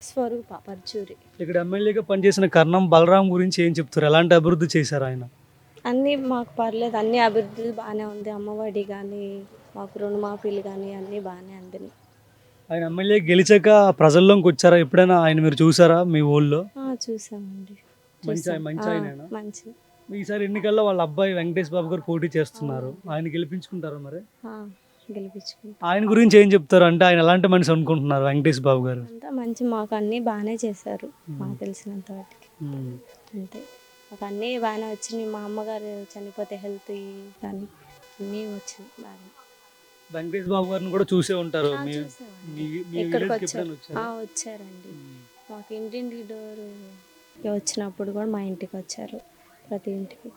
స్వరూప పర్చూరి. ఇక్కడ ఎమ్మెల్యేగా పనిచేసిన కర్ణం బలరాం గురించి ఏం చెప్తారు? ఎలాంటి అభివృద్ధి చేశారు ఆయన? అన్నీ మాకు పర్లేదు, అన్ని అభివృద్ధి బాగానే ఉంది. అమ్మఒడి కానీ మాకు రుణమాఫీలు కానీ అన్నీ బాగానే అందినాయి. ఆయన ఎమ్మెల్యే గెలిచాక ప్రజల్లోకి వచ్చారా? ఎప్పుడైనా ఆయన మీరు చూసారా మీ ఊళ్ళో? చూసామండి. మంచి ఆయనేనా? మంచి. ఈసారి ఎన్నికల్లో వాళ్ళ అబ్బాయి వెంకటేష్ బాబు గారు పోటీ చేస్తున్నారు. ఆయన గెలిపించుకుంటారా మరి? గెలిపించుకుంటాం. ఆయన గురించి ఏం చెప్తారు? అంటే ఆయన ఎలాంటి మనిషి అనుకుంటున్నారు వెంకటేష్ బాబు గారు? అంతా మంచి, మాకు అన్నీ బాగానే చేశారు మాకు తెలిసినంత వాటికి. అంతే, మాకు అన్నీ బాగానే వచ్చినాయి. మా అమ్మగారు చనిపోతే హెల్త్ కానీ అన్నీ వచ్చినాయి బాగా. వెంకటేష్ బాబు గారిని కూడా చూసే ఉంటారు. ఇక్కడికి వచ్చారండి. మాకు ఇంటింటి డోర్ వచ్చినప్పుడు కూడా మా ఇంటికి వచ్చారు, ప్రతి ఇంటికి.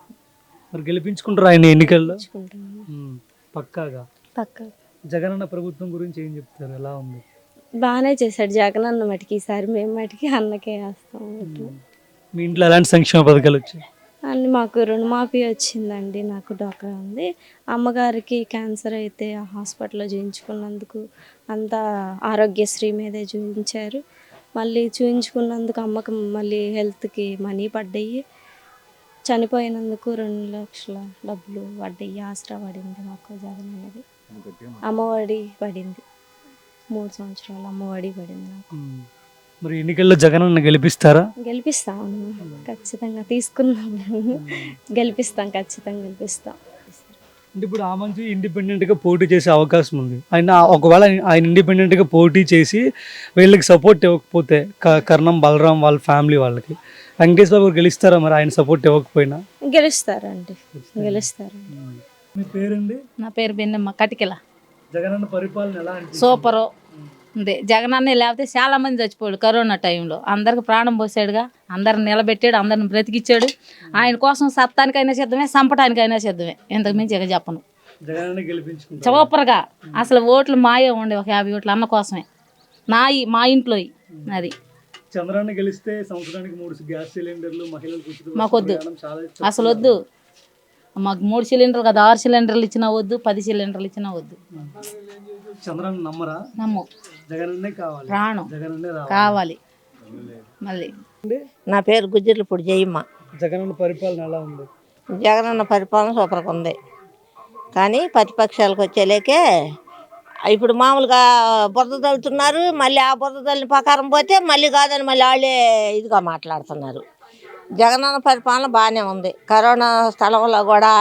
మరి గెలిపించుకుంటారు ఆయన ఎన్నికల్లో? పక్కాగా. పక్కా. జగనన్న ప్రభుత్వం గురించి ఏం చెప్తారు? ఎలా ఉంది? బాగానే చేశాడు జగన్ అన్న మటుకి. ఈసారి మేము మటుకి అన్నకే వేస్తాం. మీ ఇంట్లో ఎలాంటి సంక్షేమ పథకాలు వచ్చాయి? అన్ని మాకు రుణమాఫీ వచ్చిందండి. నాకు డాక్టర్ ఉంది. అమ్మగారికి క్యాన్సర్ అయితే ఆ హాస్పిటల్లో చూయించుకున్నందుకు అంతా ఆరోగ్యశ్రీ మీదే చూపించారు. మళ్ళీ చూయించుకున్నందుకు అమ్మకి మళ్ళీ హెల్త్కి మనీ పడ్డాయి. చనిపోయినందుకు 2 లక్షల డబ్బులు పడ్డాయి. ఆసరా పడింది మాకు జగన్ అన్నది. అమ్మఒడి పడింది, 3 సంవత్సరాలు అమ్మఒడి పడింది నాకు. మరి ఎన్నికల్లో జగన్ అన్న గెలిపిస్తారా? గెలిపిస్తాము ఖచ్చితంగా. తీసుకున్నాము, గెలిపిస్తాం, ఖచ్చితంగా గెలిపిస్తాం. అంటే ఇప్పుడు ఆ మంచి ఇండిపెండెంట్గా పోటీ చేసే అవకాశం ఉంది. ఆయన ఒకవేళ ఆయన ఇండిపెండెంట్గా పోటీ చేసి వీళ్ళకి సపోర్ట్ ఇవ్వకపోతే కర్ణం బలరాం వాళ్ళ ఫ్యామిలీ వాళ్ళకి వెంకటేష్ బాబు గెలుస్తారా? మరి ఆయన సపోర్ట్ ఇవ్వకపోయినా గెలుస్తారండి, గెలుస్తారండి. మీ పేరండి? నా పేరు బెన్నమ్మ కటికెల. జగనన్న పరిపాలన ఎలా అనిపిస్తుంది? సూపరు ఉంది. జగనన్నే లేకపోతే చాలా మంది చచ్చిపోయాడు కరోనా టైంలో. అందరికి ప్రాణం పోసాడుగా, అందరిని నిలబెట్టాడు, అందరిని బ్రతికిచ్చాడు. ఆయన కోసం సత్తానికైనా సిద్ధమే, సంపటానికైనా సిద్ధమే. ఇంతకు మించి ఇక చెప్పను. జగనన్న గెలిపించుకుంటారు సూపర్గా. అసలు ఓట్లు మాయే ఉండే, ఒక 50 ఓట్లు అన్న కోసమే. మా ఇంట్లో అది. చంద్రాన్ని గెలిస్తే సంవత్సరానికి 3 గ్యాస్ సిలిండర్లు మహిళలకు మాకొద్దు, అసలు వద్దు. మాకు 3 సిలిండర్లు కదా, 6 సిలిండర్లు ఇచ్చినా వద్దు, 10 సిలిండర్లు ఇచ్చినా వద్దు. చంద్రాన్ని నమ్మరా? నమ్ము. జగనన్నే కావాలి, ప్రాణం జగనన్నే కావాలి. మళ్ళీ నా పేరు గుజ్జిర్లపూడి జయమ్మ. జగనన్న పరిపాలన ఎలా ఉంది? జగనన్న పరిపాలన సూపర్గా ఉంది. కానీ ప్రతిపక్షాలకు వచ్చేలేకే ఇప్పుడు మామూలుగా బురద తల్లుతున్నారు. మళ్ళీ ఆ బురద తల్లిన ప్రకారం పోతే మళ్ళీ కాదని మళ్ళీ వాళ్ళే ఇదిగా మాట్లాడుతున్నారు. జగనన్న పరిపాలన బాగానే ఉంది. కరోనా స్థలంలో కూడా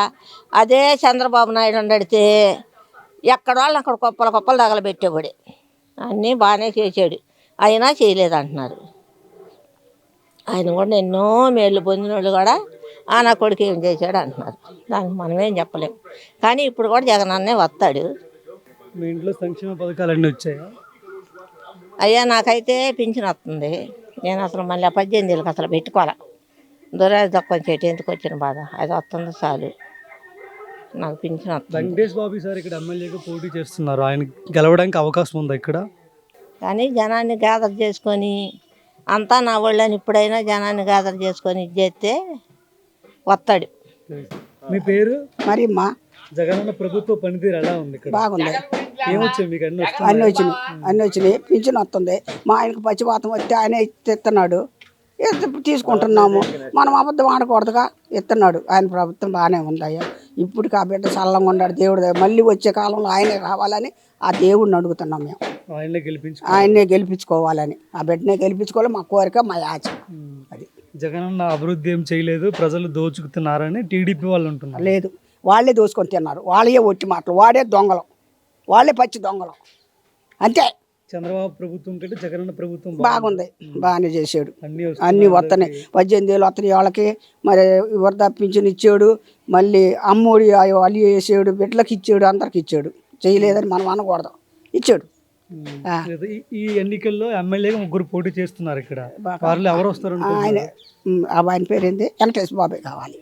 అదే చంద్రబాబు నాయుడు ఉండడితే ఎక్కడ వాళ్ళు అక్కడ కుప్పలు తగలబెట్టేవాడు. అన్నీ బాగానే చేసాడు, అయినా చేయలేదంటున్నారు. ఆయన కూడా ఎన్నో మేళ్ళు పొందిన వాళ్ళు కూడా నా కొడుకు ఏం చేశాడు అంటున్నారు. దానికి మనమేం చెప్పలేము. కానీ ఇప్పుడు కూడా జగనన్నే వస్తాడు. మీ ఇంట్లో సంక్షేమ పథకాలు అన్నీ వచ్చాయా? అయ్యా నాకైతే పింఛన్ వస్తుంది. నేను అసలు మళ్ళీ 18 ఏళ్ళకి అసలు పెట్టుకోవాలి. దొరాది తక్కువ చెట్టు ఎందుకు వచ్చిన బాధ, అది వస్తుంది చాలు. నాకు పింఛన్ వస్తుంది. వెంకటేష్ బాబు సార్ ఇక్కడ ఎమ్మెల్యేగా పోటీ చేస్తున్నారు. ఆయన గెలవడానికి అవకాశం ఉందా ఇక్కడ? కానీ జనాన్ని గ్యాదర్ చేసుకొని అంతా నా వాళ్ళని ఇప్పుడైనా జనాన్ని గ్యాదర్ చేసుకొని ఇది చేస్తే వస్తాడు. మీ పేరు? మరి మా జగనన్న ప్రభుత్వ పనితీరు ఎలా ఉంది ఇక్కడ? బాగుంది. ఏమొచ్చాయి మీకు? అన్నీ వచ్చినాయి. పింఛన్ వస్తుంది. మా ఆయనకు పచ్చిపాతం వస్తే ఆయన ఇస్తున్నాడు, తీసుకుంటున్నాము. మనం అబద్ధం ఆడకూడదుగా, ఇస్తున్నాడు. ఆయన ప్రభుత్వం బాగానే ఉంది అయ్యా. ఇప్పుడు బిడ్డ చల్లంగా ఉన్నాడు దేవుడు. మళ్ళీ వచ్చే కాలంలో ఆయనే రావాలని ఆ దేవుడిని అడుగుతున్నాం మేము. ఆయన్నే గెలిపించుకోవాలని, ఆ బిడ్డనే గెలిపించుకోవాలి మా కోరిక, మా ఆశ. అది జగనన్న అభివృద్ధి ఏం చేయలేదు, ప్రజలు దోచుకుతున్నారని టీడీపీ వాళ్ళు ఉంటున్నారు. లేదు, వాళ్ళే దోచుకొని తిన్నారు. వాళ్ళే ఒట్టి మాటలు, వాడే దొంగలు, వాళ్ళే పచ్చి దొంగలు అంతే. చంద్రబాబు ప్రభుత్వం కంటే జగనన్న ప్రభుత్వం బాగుంది, బాగానే చేసాడు. అన్నీ వస్తున్నాయి. 18 ఏళ్ళు వస్తున్నాయి వాళ్ళకి. మరి వరద పింఛన్ ఇచ్చాడు, మళ్ళీ అమ్మోడి అల్లి వేసాడు, బిడ్డలకు ఇచ్చాడు, అందరికి ఇచ్చాడు. చేయలేదని మనం అనకూడదు, ఇచ్చాడు. ఈ ఎన్నికల్లో ఎమ్మెల్యేగా 3 పోటీ చేస్తున్నారు ఇక్కడ. వాళ్ళు ఎవరు వస్తారు? ఆయన పేరు ఏంది? వెంకటేష్ బాబే కావాలి.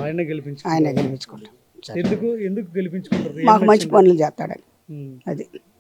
ఆయనే గెలిపించుకుంటాం. ఎందుకు గెలిపించుకుంటారు? మాకు మంచి పనులు చేస్తాడని. అది